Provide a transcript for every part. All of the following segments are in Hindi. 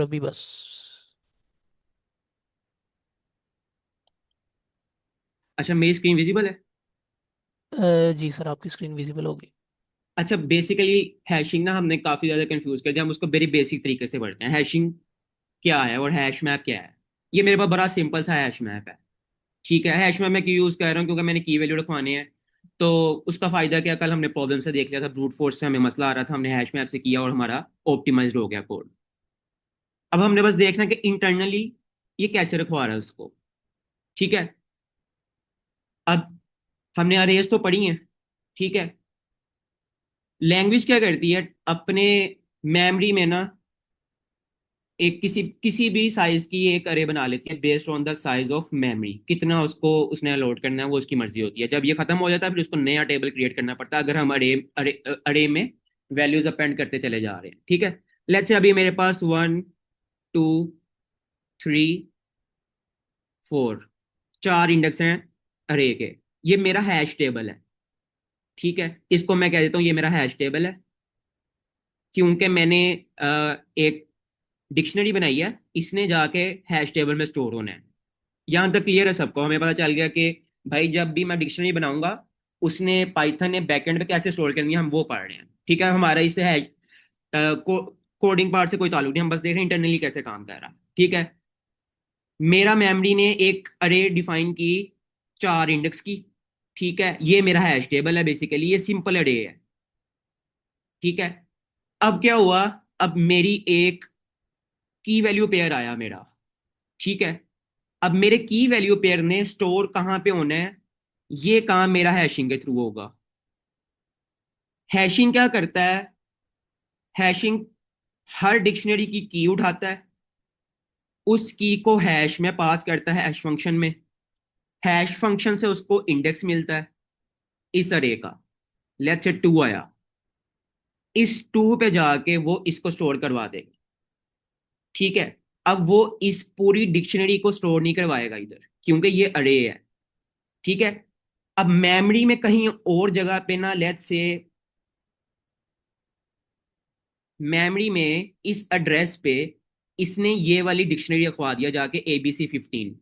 अभी बस। अच्छा, मेरी स्क्रीन विजिबल है। जी सर, आपकी स्क्रीन विजिबल होगी। अच्छा, बेसिकली हैशिंग ना हमने काफी ज्यादा कंफ्यूज कर दिया। हम उसको वेरी बेसिक तरीके से पढ़ते हैं। हैशिंग क्या है और हैश मैप क्या है। ये मेरे पास बड़ा सिंपल सा हैश मैप है। ठीक है, हैश मैप मैं क्यों यूज कर रहा हूँ, क्योंकि मैंने की वैल्यू रखवाने हैं। तो उसका फायदा क्या, कल हमने प्रॉब्लम से देख लिया था, ब्रूट फोर्स से हमें मसला आ रहा था, हमने हैश मैप से किया और हमारा ऑप्टिमाइज्ड हो गया कोड। अब हमने बस देखना कि इंटरनली ये कैसे रखवा रहा है उसको। ठीक है। अब हमने अरेज तो पढ़ी है। ठीक है। लैंग्वेज क्या करती है, अपने मेमोरी में ना एक किसी किसी भी साइज की एक अरे बना लेती है based on the size of memory. कितना उसको उसने अलॉट करना है वो उसकी मर्जी होती है। जब ये खत्म हो जाता है फिर उसको नया टेबल क्रिएट करना पड़ता है, अगर हम अरे अरे अरे में वैल्यूज अपेंड करते चले जा रहे हैं। ठीक है। लेट्स से अभी मेरे पास 1 2 3 4 चार इंडेक्स हैं अरे के। ये मेरा हैश टेबल है। ठीक है, इसको मैं कह देता हूँ ये मेरा हैश टेबल है, क्योंकि मैंने एक डिक्शनरी बनाई है, इसने जाके हैश टेबल में स्टोर होना है। यहां तक क्लियर है सबको, हमें पता चल गया कि भाई जब भी मैं डिक्शनरी बनाऊंगा उसने पाइथन ने बैकएंड पे कैसे स्टोर करनी है हम वो पढ़ रहे हैं। ठीक है, हमारा इससे है कोडिंग पार्ट से कोई ताल्लुक नहीं, हम बस देख रहे हैं इंटरनली कैसे काम कर रहा है। ठीक है। मेरा मेमोरी ने एक अरे डिफाइन की, चार इंडेक्स की। ठीक है, ये मेरा हैश टेबल है, बेसिकली ये सिंपल अरे है। ठीक है। अब क्या हुआ, अब मेरी एक की वैल्यू पेयर आया मेरा। ठीक है। अब मेरे की वैल्यू पेयर ने स्टोर कहां पे होना है, ये काम मेरा हैशिंग के थ्रू होगा। हैशिंग क्या करता है, हैशिंग हर डिक्शनरी की उठाता है, उस की को हैश में पास करता है हैश फंक्शन में। हैश फंक्शन से उसको इंडेक्स मिलता है इस अरे का। लेट्स से 2 आया, इस 2 पे जाके वो इसको स्टोर करवा देगा। ठीक है। अब वो इस पूरी डिक्शनरी को स्टोर नहीं करवाएगा इधर, क्योंकि ये अरे है। ठीक है। अब मेमोरी में कहीं और जगह पे ना, लेट्स से मेमोरी में इस एड्रेस पे इसने ये वाली डिक्शनरी रखवा दिया जाके ABC 15।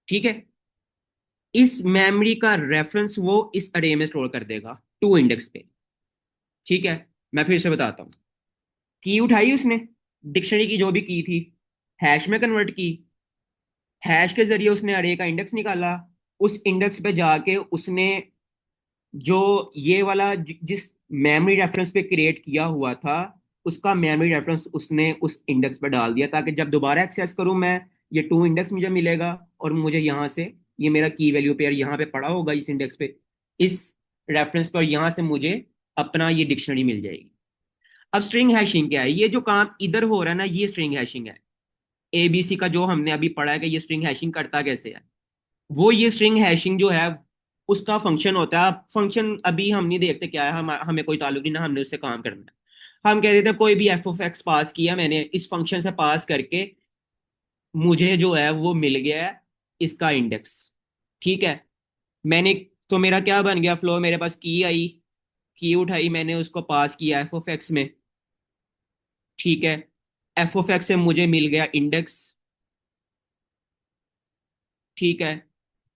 ठीक है। इस मेमोरी का रेफरेंस वो इस अरे में स्टोर कर देगा 2 इंडेक्स पे। ठीक है। मैं फिर से बताता हूँ। की उठाई उसने, डिक्शनरी की जो भी की थी, हैश में कन्वर्ट की। हैश के जरिए उसने अरे का इंडेक्स निकाला। उस इंडेक्स पे जाके उसने जो ये वाला जिस मेमोरी रेफरेंस पे क्रिएट किया हुआ था उसका मेमोरी रेफरेंस उसने उस इंडेक्स पे डाल दिया, ताकि जब दोबारा एक्सेस करूं मैं, ये 2 इंडेक्स मुझे मिलेगा और मुझे यहाँ से ये मेरा की वैल्यू पेयर यहाँ पे पड़ा होगा इस इंडेक्स पे, इस रेफरेंस पर यहाँ से मुझे अपना ये डिक्शनरी मिल जाएगी। अब स्ट्रिंग हैशिंग क्या है, ये जो काम इधर हो रहा है ना ये स्ट्रिंग हैशिंग है। एबीसी का जो हमने अभी पढ़ा है कि ये स्ट्रिंग हैशिंग करता कैसे है, वो ये स्ट्रिंग हैशिंग जो है उसका फंक्शन होता है। फंक्शन अभी हम नहीं देखते क्या है, हमें कोई ताल्लुक नहीं ना, हमने उससे काम करना है। हम कह देते हैं कोई भी f(x) पास किया मैंने इस फंक्शन से पास करके, मुझे जो है वो मिल गया है इसका इंडेक्स। ठीक है। मैंने, तो मेरा क्या बन गया फ्लो, मेरे पास की आई, की उठाई, मैंने उसको पास किया f(x) में। ठीक है। f(x) से मुझे मिल गया इंडेक्स। ठीक है।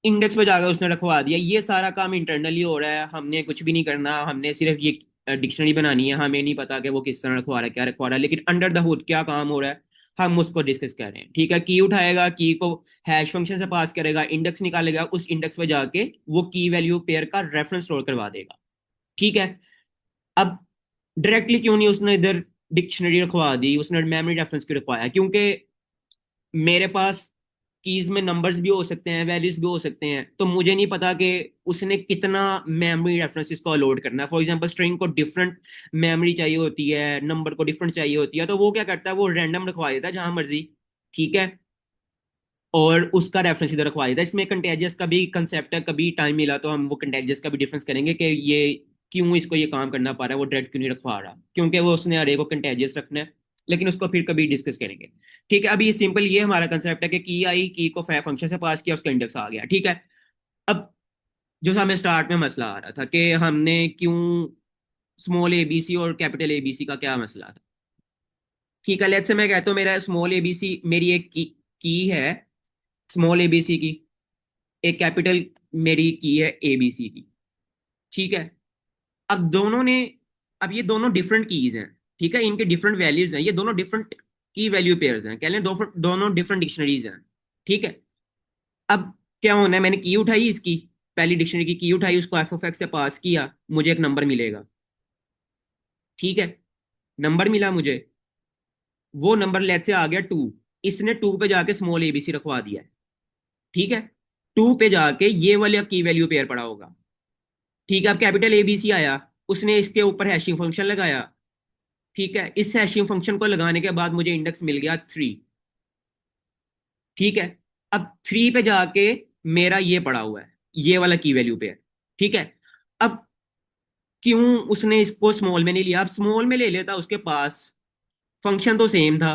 इंडेक्स पे जाकर उसने रखवा दिया, ये सारा काम इंटरनली हो रहा है, हमने कुछ भी नहीं करना, हमने सिर्फ ये डिक्शनरी बनानी है। हमें नहीं पता कि वो किस तरह रखवा रहा है, क्या रखवा रहा है, लेकिन अंडर द हुड क्या काम हो रहा है हम उसको डिस्कस कर रहे हैं। ठीक है। की उठाएगा, की को हैश फंक्शन से पास करेगा, इंडेक्स निकालेगा, उस इंडेक्स पे जाके वो की वैल्यू पेयर का रेफरेंस स्टोर करवा देगा। ठीक है। अब डायरेक्टली क्यों नहीं उसने इधर डिक्शनरी रखवा दी, उसने मेमोरी रेफरेंस क्यों रखवाया, क्योंकि मेरे पास कीज में नंबर्स भी हो सकते हैं, वैल्यूज भी हो सकते हैं, तो मुझे नहीं पता कि उसने कितना मेमोरी रेफरेंसेस को लोड करना है। फॉर एग्जांपल स्ट्रिंग को डिफरेंट मेमोरी चाहिए होती है, नंबर को डिफरेंट चाहिए होती है, तो वो क्या करता है वो रैंडम रखवा देता है जहां मर्जी। ठीक है। और उसका रेफरेंस इधर रखवा देता है। इसमें कंटेजियस का भी कंसेप्ट है, कभी टाइम मिला तो हम वो कंटेजियस का भी डिफरेंस करेंगे कि ये क्यों इसको ये काम करना पा रहा है, वो डायरेक्ट क्यों नहीं रखवा रहा, क्योंकि वो उसने अरे को कंटेजियस रखना है। लेकिन उसको फिर कभी डिस्कस करेंगे। ठीक है। अभी ये सिंपल ये हमारा कंसेप्ट है कि की आई, की को फंक्शन से पास किया, उसका इंडेक्स आ गया। ठीक है। अब जो हमें स्टार्ट में मसला आ रहा था कि हमने क्यों स्मॉल एबीसी और कैपिटल एबीसी का क्या मसला था। ठीक है, लेट्स से मैं कहता हूँ मेरा स्मॉल एबीसी मेरी एक की है, स्मॉल एबीसी की, एक कैपिटल मेरी की है एबीसी की। ठीक है। अब दोनों ने, अब ये दोनों डिफरेंट कीज हैं। ठीक है, इनके डिफरेंट वैल्यूज हैं, ये दोनों डिफरेंट की वैल्यू पेयर्स हैं, कह लें दोनों डिफरेंट डिक्शनरीज हैं। ठीक है। अब क्या होना है, मैंने की उठाई इसकी, पहली डिक्शनरी की उठाई, उसको एफ ऑफ एक्स से पास किया, मुझे एक नंबर मिलेगा। ठीक है। नंबर मिला मुझे, वो नंबर लेट से आ गया 2। इसने 2 पे जाके स्मॉल एबीसी रखवा दिया है। ठीक है। 2 पे जाके ये वाला की वैल्यू पेयर पड़ा होगा। ठीक है। अब कैपिटल एबीसी आया, उसने इसके ऊपर हैशिंग फंक्शन लगाया। ठीक है। इस हैशिंग फंक्शन को लगाने के बाद मुझे इंडेक्स मिल गया 3। ठीक है। अब 3 पे जाके मेरा ये पड़ा हुआ है, ये वाला की वैल्यू पेयर। ठीक है। अब क्यों उसने इसको स्मॉल में नहीं लिया? अब स्मॉल में ले लेता, उसके पास फंक्शन तो सेम था,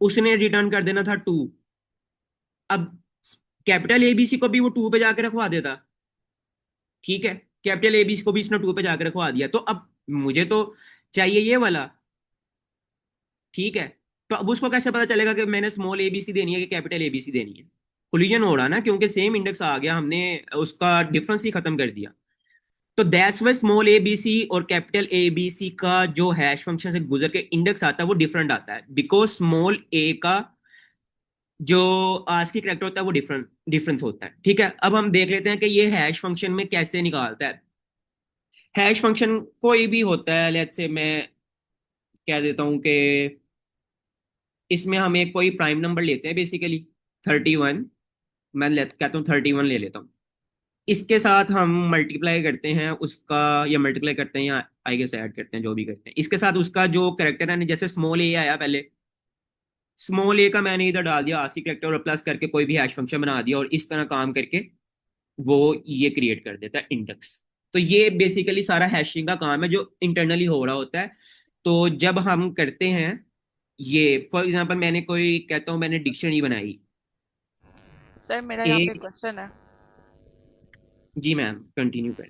उसने रिटर्न कर देना था 2। अब कैपिटल एबीसी को भी वो 2 पे जाके रखवा देता। ठीक है। कैपिटल एबीसी को भी इसने 2 पे जाके रखवा दिया, तो अब मुझे तो चाहिए ये वाला। ठीक है। तो अब उसको कैसे पता चलेगा कि मैंने स्मॉल एबीसी देनी है कि कैपिटल एबीसी देनी है? कोलिजन हो रहा ना, क्योंकि सेम इंडेक्स आ गया, हमने उसका डिफरेंस ही खत्म कर दिया। तो दैट्स वाई स्मॉल एबीसी और कैपिटल एबीसी का जो हैश फंक्शन से गुजर के इंडेक्स आता है वो डिफरेंट आता है, बिकॉज स्मॉल ए का जो आस्की करेक्टर होता है वो डिफरेंस होता है। ठीक है। अब हम देख लेते हैं कि ये हैश फंक्शन में कैसे निकालता है। हैश फंक्शन कोई भी होता है, लेट्स से मैं कह देता हूं कि इसमें हम एक कोई प्राइम नंबर लेते हैं, बेसिकली 31। कहता हूँ 31 ले लेता हूँ। इसके साथ हम मल्टीप्लाई करते हैं उसका, या मल्टीप्लाई करते हैं या आई गेस ऐड करते हैं, जो भी करते हैं, इसके साथ उसका जो करेक्टर है, जैसे स्मॉल ए आया पहले, स्मॉल ए का मैंने इधर डाल दिया आस्की करेक्टर और प्लस करके कोई भी हैश फंक्शन बना दिया, और इस तरह काम करके वो ये क्रिएट कर देता है इंडेक्स। तो ये बेसिकली सारा हैशिंग का काम है जो इंटरनली हो रहा होता है। तो जब हम करते हैं ये, फॉर एग्जांपल मैंने कोई कहता हूँ मैंने डिक्शनरी बनाई सर मेरा यहाँ पे एक। क्वेश्चन है। जी मैम, कंटिन्यू करें।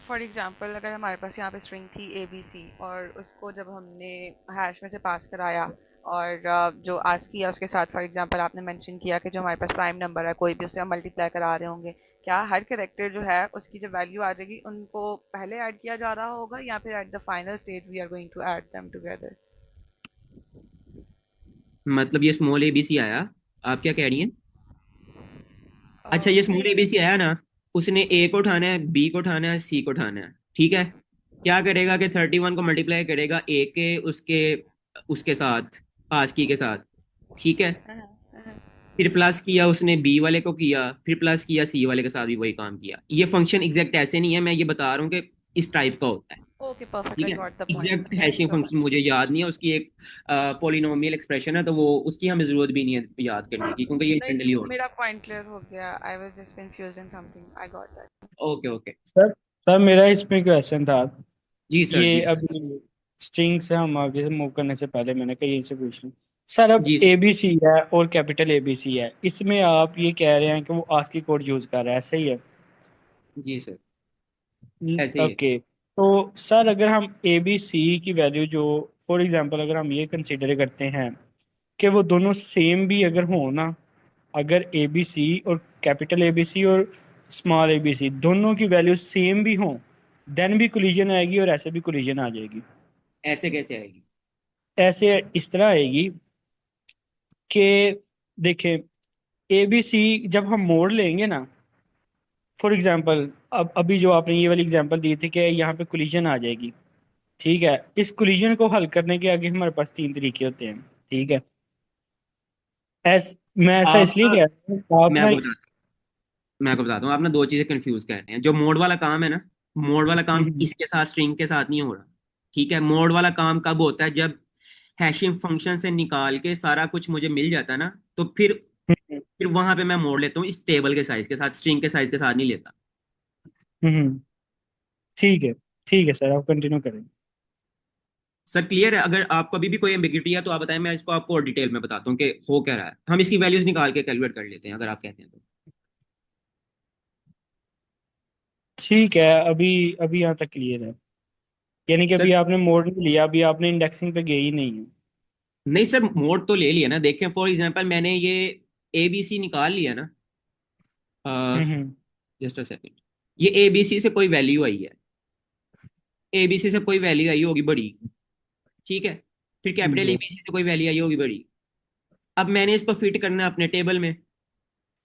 फॉर एग्जांपल अगर हमारे पास यहाँ पे स्ट्रिंग थी ए बी सी और उसको जब हमने हैश में से पास कराया और जो आस्क किया उसके साथ फॉर एग्जांपल आपने मेंशन किया कि जो हमारे पास प्राइम नंबर है कोई भी उससे हम मल्टीप्लाई करा रहे होंगे, क्या हर कैरेक्टर जो है उसकी जो वैल्यू आ जाएगी उनको पहले ऐड किया जा रहा होगा या फिर at the final stage we are going to add them together? मतलब ये स्मॉल एबीसी आया, आप क्या कह रही हैं? अच्छा, ये स्मॉल नहीं। एबीसी आया ना, उसने ए को उठाना है, बी को उठाना है, सी को उठाना है। ठीक है। क्या करेगा कि 31 को मल्टीप्लाई करेगा ए के उसके उसके साथ, आस्की के साथ। ठीक है। फिर प्लस किया उसने बी वाले को किया, फिर प्लस किया सी वाले के साथ भी वही काम किया। ये फंक्शन एग्जैक्ट ऐसे नहीं है, मैं ये बता रहा हूँ कि इस टाइप का होता है। ओके परफेक्ट ठीक आई है। Got the point, exact thank you hashing so function much. मुझे याद नहीं है, उसकी एक पॉलिनोमियल एक्सप्रेशन है, तो वो उसकी हमें जरूरत भी नहीं है याद करने की, क्योंकि ये नहीं, इंटरनली हो रहा मेरा पॉइंट क्लियर हो गया, I was just confuse in something, I got that. है। Okay okay. सर सर मेरा इसमें क्वेश्चन था। जी सर, ये जी सर। अभी स्ट्रिंग से हम आगे से मूव करने से पहले मैंने कहा यहीं से पूछ लूँ। सर अब जी ए बी सी है और कैपिटल ए बी सी है, इसमें आप ये कह रहे हैं कि वो आस्की कोड यूज कर रहा है, सही है? जी सर, ऐसे ही है। ओके। तो सर अगर हम ए बी सी की वैल्यू जो, फॉर एग्जांपल अगर हम ये कंसीडर करते हैं कि वो दोनों सेम भी अगर हो ना, अगर ए बी सी और कैपिटल ए बी सी और स्मॉल ए बी सी दोनों की वैल्यू सेम भी हो, देन भी कोलिजन आएगी और ऐसे भी कोलिजन आ जाएगी। ऐसे कैसे आएगी? ऐसे इस तरह आएगी कि देखें, ए बी सी जब हम मोड़ लेंगे ना, फॉर एग्जांपल अब अभी जो आपने ये वाली एग्जांपल दी थी कि यहाँ पे कोलिजन आ जाएगी, ठीक है, इस कोलिजन को हल करने के आगे हमारे पास तीन तरीके होते हैं, ठीक है। मैं ऐसा आप इसलिए कह रहा हूँ आप मैं ना। आपको बताता मैं आपको बताता हूँ, आप ना दो चीजें कंफ्यूज कर रहे हैं। जो मोड वाला काम है ना, मोड वाला काम हम्म, इसके साथ, स्ट्रिंग के साथ नहीं हो रहा। ठीक है। मोड वाला काम कब होता है? जब हैशिंग फंक्शन से निकाल के सारा कुछ मुझे मिल जाता है ना, तो हम्म, फिर वहां पे मैं मोड़ लेता हूँ इस टेबल के साइज के साथ, स्ट्रिंग के साइज के साथ नहीं लेता। हम्म, ठीक है, ठीक है सर, आप कंटिन्यू करें। सर क्लियर है? अगर आपको अभी भी कोई एम्बिग्यूटी है तो आप बताएं, मैं इसको आपको और डिटेल में बताता हूँ कि हो क्या रहा है। हम इसकी वैल्यूज निकाल के कैलकुलेट कर लेते हैं, अगर आप कहते हैं तो। ठीक है, अभी अभी यहाँ तक क्लियर है, यानी कि सर अभी आपने मोड नहीं लिया, अभी आपने इंडेक्सिंग पे गए ही नहीं है। नहीं सर, मोड तो ले लिया ना। देखें फॉर एग्जांपल मैंने ये एबीसी निकाल लिया ना, हम्म जस्ट अ सेकंड, ये एबीसी से कोई वैल्यू आई है, एबीसी से कोई वैल्यू आई होगी बड़ी, ठीक है, फिर कैपिटल जी एबीसी से कोई वैल्यू आई होगी बड़ी। अब मैंने इसको फिट करना है अपने टेबल में,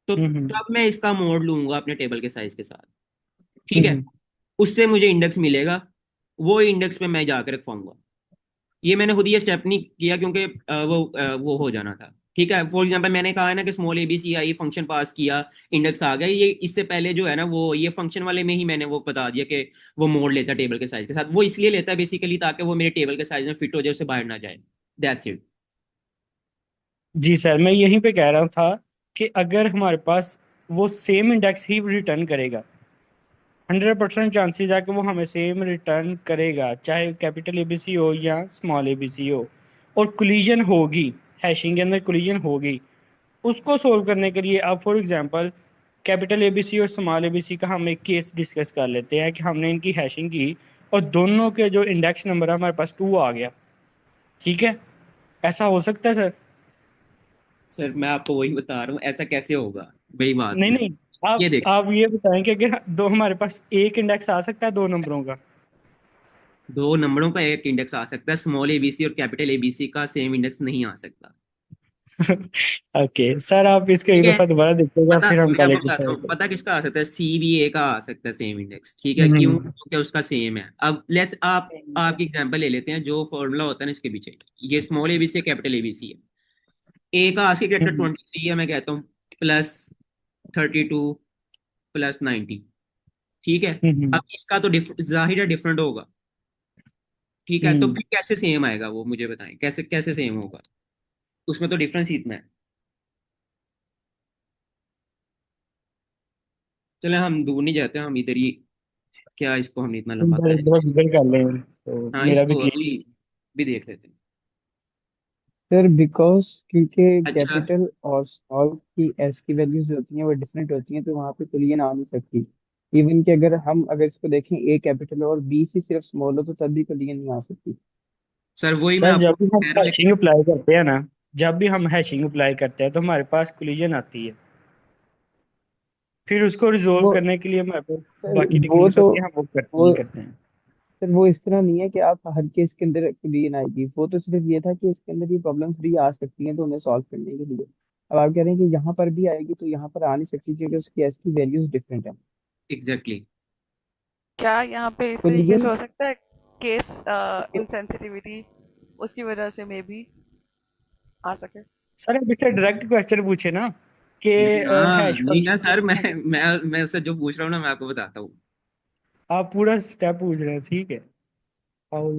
तो हम्म तब मैं इसका मोड लूंगा अपने टेबल के साइज के साथ, ठीक है। हम्म उससे मुझे इंडेक्स मिलेगा, वो इंडेक्स पे मैं जाकर रखवाऊंगा। ये मैंने खुद ये स्टेप नहीं किया क्योंकि वो हो जाना था, ठीक है। फॉर एग्जांपल मैंने कहा है ना कि स्मॉल एबीसी आई, फंक्शन पास किया, इंडेक्स आ गया, ये इससे पहले जो है ना वो ये फंक्शन वाले में ही मैंने वो बता दिया कि वो मोड लेता है टेबल के साइज के साथ। वो इसलिए लेता है बेसिकली ताकि वो मेरे टेबल के साइज में फिट हो जाए, उससे बाहर ना जाए। That's it. जी सर, मैं यहीं पे कह रहा था कि अगर हमारे पास वो सेम इंडेक्स ही रिटर्न करेगा, 100% चांसेस है कि वो हमें सेम रिटर्न करेगा, चाहे कैपिटल एबीसी हो या स्मॉल एबीसी हो। और कोलिजन होगी, हैशिंग के अंदर कोलिजन होगी। उसको सोल्व करने के लिए आप फॉर एग्जांपल कैपिटल एबीसी और स्मॉल एबीसी का हम एक केस डिस्कस कर लेते हैं कि हमने इनकी हैशिंग की और दोनों के जो इंडेक्स नंबर है हमारे पास 2 आ गया। ठीक है, ऐसा हो सकता है सर? सर मैं आपको वही बता रहा हूँ, ऐसा कैसे होगा, मेरी बात नहीं सुने। नहीं, ये आप देख, आप ये बताएं कि अगर दो हमारे पास एक इंडेक्स आ सकता है 2 नंबरों का। दो नंबरों का एक इंडेक्स आ सकता है, स्मॉल एबीसी और कैपिटल एबीसी का सेम इंडेक्स नहीं आ सकता। ओके सर, आप इसको एक ठीक है, दफा दोबारा देखिएगा पता फिर हम मैं कल आपको एक बताता हूँ, डिसाइड पता किसका आ सकता है, सीबीए का आ सकता है सेम इंडेक्स, ठीक है। क्यों? करेंगे। क्योंकि उसका सेम है। अब लेट्स आप आपकी एग्जांपल ले लेते हैं, जो फॉर्मूला होता है ना इसके पीछे, ये स्मॉल एबीसी कैपिटल एबीसी है। ए का आज की कैरेक्टर हम्म 23 है, मैं कहता हूँ प्लस 32 प्लस 90, ठीक है। हम्म अब इसका तो जाहिर है डिफरेंट होगा, ठीक है। तो हम्म फिर कैसे सेम आएगा वो मुझे बताएं, कैसे कैसे सेम होगा, उसमें तो डिफरेंस ही इतना है। चले हम दूर नहीं जाते, हम इधर ही, क्या इसको हम इतना लंबा इधर करें। इधर कर लेंगे तो हाँ मेरा भी इसको क्लियर। अभी भी देख लेते हैं। सर बिकॉज क्योंकि अच्छा कैपिटल और स्मॉल की एस की वैल्यूज जो होती हैं वो डिफरेंट होती हैं, तो वहाँ पे कोलिजन आ नहीं सकती। इवन कि अगर इसको देखें ए कैपिटल और बी सी सिर्फ स्मॉल हो तो तब भी कोलिजन नहीं आ सकती। सर, वही मैं सर आपको जब भी हम कह रहा हूँ हैशिंग लेकिन। अप्लाई करते हैं ना, जब भी हम हैशिंग अप्लाई करते हैं तो हमारे पास कोलिजन आती है। फिर उसको रिजोल्व वो करने के लिए हमारे पास सर बाकी वो टेक्निक्स तो होती है, हम वो करते वो नहीं करते हैं। सर वो इस तरह नहीं है कि आप हर केस के अंदर कोलिजन आएगी। वो तो सिर्फ ये था कि इसके अंदर ये प्रॉब्लम्स भी आ सकती हैं तो उन्हें सॉल्व करने के लिए। अब आप कह रहे हैं कि यहाँ पर भी आएगी, तो यहाँ पर आ नहीं सकती क्योंकि उसकी एस की वैल्यूज डिफरेंट है। एग्जैक्टली। क्या यहाँ पे इस तरीके से कोलिजन हो सकता है, केस इनसेंसिटिविटी उसकी वजह से मे बी आ सके? सर अब इससे डायरेक्ट क्वेश्चन पूछे ना कि हाँ हैश नहीं ना फंक्शन सर, को मैं उससे जो पूछ रहा हूँ ना मैं आपको बताता हूँ। आप पूरा स्टेप पूछ रहे हैं, ठीक है। हाउ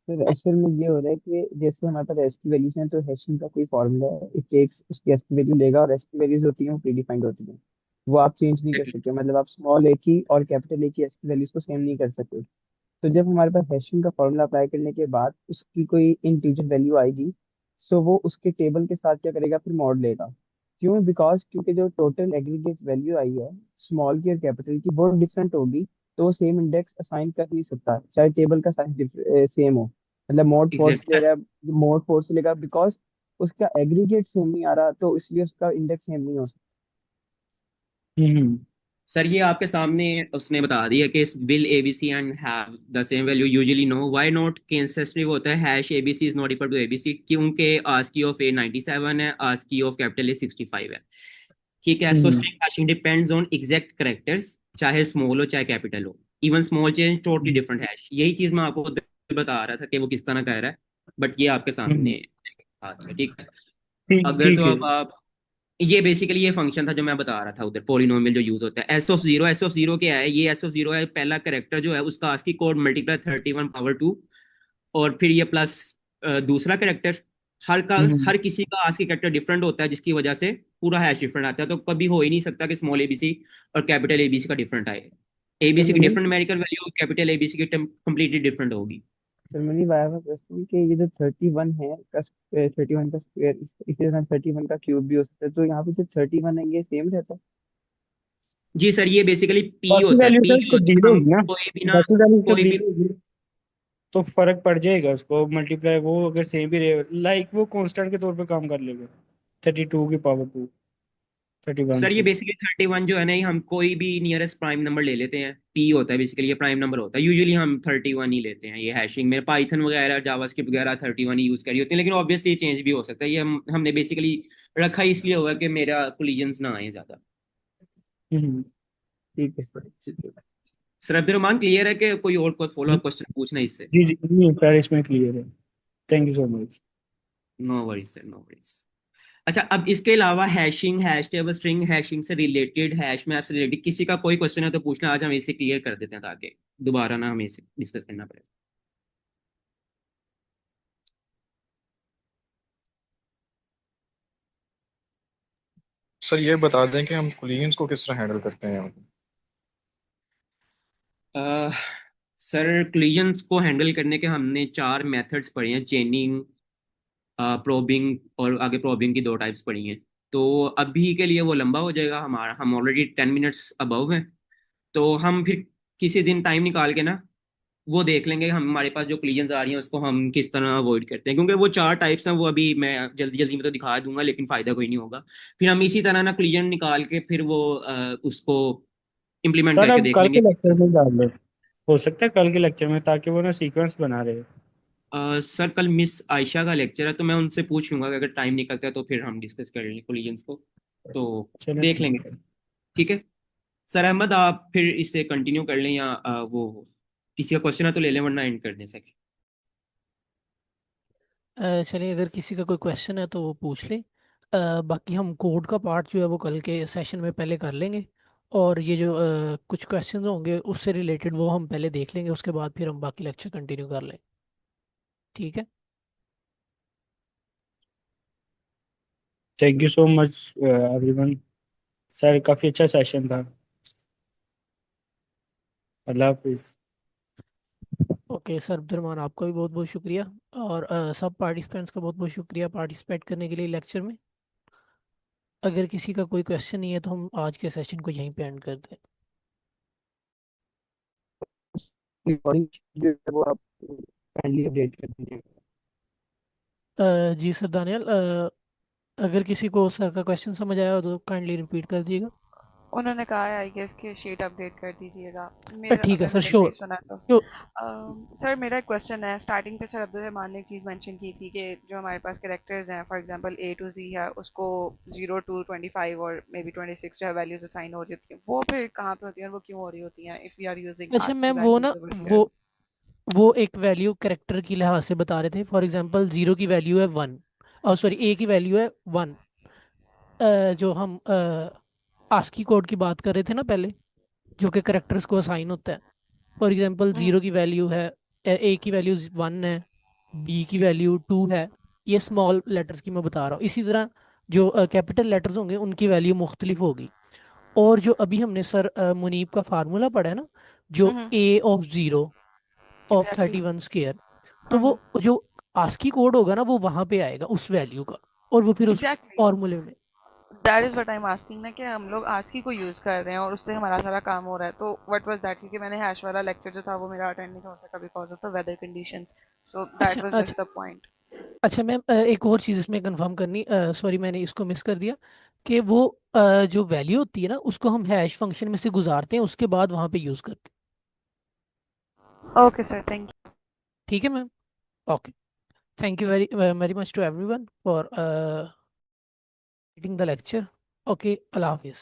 फिर असल में ये हो रहा है कि जैसे हमारे पास एस की वैल्यूज हैं, तो हैशिंग का कोई फॉर्मूला है, इट टेक्स उसकी एस की वैल्यू लेगा, और एस की वैल्यूज होती हैं वो प्री डिफाइंड होती हैं। वो आप चेंज नहीं कर सकते। मतलब आप स्मॉल ए की और कैपिटल ए की एस की वैल्यूज को सेम नहीं कर सकते। तो जब हमारे पास हैशिंग का फॉर्मूला अप्लाई करने के बाद उसकी कोई इंटीजर वैल्यू आएगी, सो वो उसके टेबल के साथ क्या करेगा, फिर मॉड लेगा। क्यों? बिकॉज क्योंकि जो टोटल एग्रीगेट वैल्यू आई है स्मॉल की और कैपिटल की वो डिफरेंट होगी, तो वो सेम इंडेक्स असाइन कर नहीं सकता चाहे टेबल का साइज सेम हो। मतलब मोड फोर से ले एग्जैक्ट रहा है, मोड फोर से लेगा, बिकॉज उसका एग्रीगेट सेम नहीं आ रहा, तो इसलिए उसका इंडेक्स सेम नहीं हो सकता। हम्म सर, ये आपके सामने उसने बता दिया कि will ABC and have the same value usually no why not के इंसेस्टिव होता है, hash ABC is not equal to ABC क्योंकि आस्की ऑफ ए 97 है, आस्की ऑफ कैपिटल ए 65 है, ठीक है। So hmm string hashing depends on exact characters, चाहे स्मॉल हो चाहे कैपिटल हो, even small change totally hmm different hash. यही चीज मैं आपको बता रहा था कि वो किस तरह कह रहा है, बट ये आपके हम्म, सामने आ गया, ठीक है। ठीक अगर तो ठीक है। अब आप, ये बेसिकली ये फंक्शन था जो मैं बता रहा था उधर, पॉलिनोमियल जो यूज होता है। एस ऑफ जीरो क्या है, ये एस ऑफ जीरो है, पहला करेक्टर जो है उसका आस्की कोड मल्टीप्लाई 31 पावर 2, और फिर ये प्लस दूसरा करेक्टर। हम्म हर किसी का आस्की करेक्टर डिफरेंट होता है, जिसकी वजह से पूरा हैश डिफरेंट आता है। तो कभी हो ही नहीं सकता कि स्मॉल एबीसी और कैपिटल एबीसी का डिफरेंट आए। एबीसी की Germany different numerical value, capital ABC की कंप्लीटली डिफरेंट होगी। जर्मनी वाया हुआ क्वेश्चन कि ये जो 31 है का 31 का स्क्वायर, इसी तरह 31 का क्यूब भी हो सकता है, तो यहाँ पे जो 31 है ये सेम रहता है। जी सर, ये बेसिकली पी बाकी होता है, वैल्यू पी सर जो होता तब्दील है, हम होगी ना, कोई भी ना, बाकी वैल्यू कोई भी, तब्दील होगी। तो फर्क पड़ जाएगा उसको, मल्टीप्लाई वो अगर सेम भी रहे, लाइक वो कांस्टेंट के तौर पे काम कर लेगा 32 की पावर 2, 31 सर ये से। बेसिकली 31 जो है ना, ये हम कोई भी नियरेस्ट प्राइम नंबर ले लेते हैं, पी होता है बेसिकली, ये प्राइम नंबर होता है, यूजुअली हम 31 ही लेते हैं। ये हैशिंग में पाइथन वगैरह जावास्क्रिप्ट वगैरह 31 ही यूज करी होती है, लेकिन ऑब्वियसली ये चेंज भी हो सकता है। ये हमने बेसिकली रखा ही इसलिए होगा कि मेरा कोलिजन्स ना आए ज्यादा। हम्म। ठीक है सर, ठीक है। सर अब्दुलरहमान क्लियर है कि कोई और कोई फॉलो जी अप क्वेश्चन पूछना है इससे? जी जी नहीं, पेरिस में क्लियर है। Thank you so much. No worries sir, no worries. अच्छा, अब इसके अलावा hashing, hash table string hashing से रिलेटेड, हैश मैप से रिलेटेड किसी का कोई क्वेश्चन है तो पूछना, आज हम इसे क्लियर कर देते हैं ताकि दोबारा ना हमें इसे डिस्कस करना पड़े। सर ये बता दें कि हम कोलिजन्स को किस तरह हैंडल करते हैं। अह, सर कोलिजन्स को हैंडल करने के हमने 4 मेथड्स पढ़े हैं, चेनिंग, प्रोबिंग और आगे प्रोबिंग की 2 टाइप्स पढ़ी हैं। तो अभी के लिए वो लंबा हो जाएगा हमारा, हम ऑलरेडी 10 मिनट्स अबव हैं। तो हम फिर किसी दिन टाइम निकाल के ना वो देख लेंगे हम, हमारे पास जो कोलिजन्स आ रही हैं उसको हम किस तरह अवॉइड करते हैं, क्योंकि वो 4 टाइप्स हैं, वो अभी मैं जल्दी जल्दी में तो दिखा दूंगा लेकिन फायदा कोई नहीं होगा। फिर हम इसी तरह ना कोलिजन निकाल के फिर वो उसको इम्प्लीमेंट सर करके अब देख कल लेंगे। के लेक्चर में डाल लो, हो सकता है कल के लेक्चर में, ताकि वो ना सीक्वेंस बना रहे। सर कल मिस आयशा का लेक्चर है, तो मैं उनसे पूछ लूंगा कि अगर टाइम निकलता है तो फिर हम डिस्कस कर लेंगे कोलिजन्स को, तो चलो देख ठीक लेंगे। है। ठीक है सर अहमद, आप फिर इससे कंटिन्यू कर लें या वो किसी का क्वेश्चन है तो ले लें, वरना एंड कर दें सर। चलिए, अगर किसी का कोई क्वेश्चन है तो वो पूछ ले। बाकी हम कोड का पार्ट जो है वो कल के सेशन में पहले कर लेंगे। और ये जो कुछ क्वेश्चंस होंगे उससे रिलेटेड वो हम पहले देख लेंगे, उसके बाद फिर हम बाकी लेक्चर कंटिन्यू कर लें। ठीक है। Thank you so much everyone. Sir काफी अच्छा सेशन था। अल्लाह हाफिज। ओके सर अब्दुलरहमान, आपका भी बहुत बहुत शुक्रिया। और सब पार्टिसिपेंट्स का बहुत बहुत शुक्रिया पार्टिसिपेट करने के लिए लेक्चर में। अगर किसी का कोई क्वेश्चन नहीं है तो हम आज के सेशन को यहीं पे एंड करते रिकॉर्डिंग जो है वो आप काइंडली अपडेट कर दीजिए। हैं। जी सर दानियल, अगर किसी को सर का क्वेश्चन समझ आया हो तो काइंडली रिपीट कर दीजिएगा। उन्होंने कहा है आई गेस कि शीट अपडेट कर दीजिएगा, मेरा ठीक है अगर सर, मैंने सही श्योर। सुना तो। श्योर। सर मेरा एक क्वेश्चन है, स्टार्टिंग पे सर अब्दुलरहमान ने एक चीज़ मेंशन की थी कि जो हमारे पास कैरेक्टर्स हैं, फॉर एग्जांपल ए टू जी है, उसको 0 to 25 और मे बी 26 जो है वैल्यूज असाइन हो जाती हैं, वो फिर कहाँ पे होती हैं और वो क्यों हो रही होती हैं इफ़ वी आर यूजिंग अच्छा आस्की मैम, वो वैल्यूज ना ओवर वो हियर। वो एक वैल्यू करेक्टर की लिहाज से बता रहे थे। फॉर एग्जांपल 0 की वैल्यू है 1, और सॉरी ए की वैल्यू है 1। जो हम आस्की कोड की बात कर रहे थे ना पहले, जो कि करेक्टर्स को असाइन होता है। फॉर एग्जांपल हम्म 0 की वैल्यू है, ए की वैल्यू 1 है, बी की वैल्यू 2 है। ये स्मॉल लेटर्स की मैं बता रहा हूँ। इसी तरह जो कैपिटल लेटर्स होंगे उनकी वैल्यू मुख्तलिफ होगी। और जो अभी हमने सर मुनीब का फार्मूला पढ़ा है ना, जो हम्म ए ऑफ 0 ऑफ एग्जैक्टली 31 स्केयर, तो हम्म वो जो आस्की कोड होगा ना वो वहां पे आएगा उस वैल्यू का, और वो फिर उस एग्जैक्टली फॉर्मूले में। That is what I am asking ना, कि हम लोग आस्की को यूज कर रहे हैं और उससे हमारा सारा काम हो रहा है, तो व्हाट वाज दैट, क्योंकि मैंने हैश वाला लेक्चर जो था वो मेरा अटेंड नहीं हो सका because of the weather conditions, so that अच्छा वाज अच्छा। Just the point. अच्छा मैम, एक और चीज़ इसमें कंफर्म करनी, सॉरी मैंने इसको मिस कर दिया, कि वो जो वैल्यू होती है ना उसको हम हैश फंक्शन में से गुजारते हैं, उसके बाद वहां पे यूज़ करते ओके सर, थैंक हैं। ठीक है ma'am. Okay. Thank you very very much to everyone for reading the lecture. Okay, अल्लाह हाफिज़।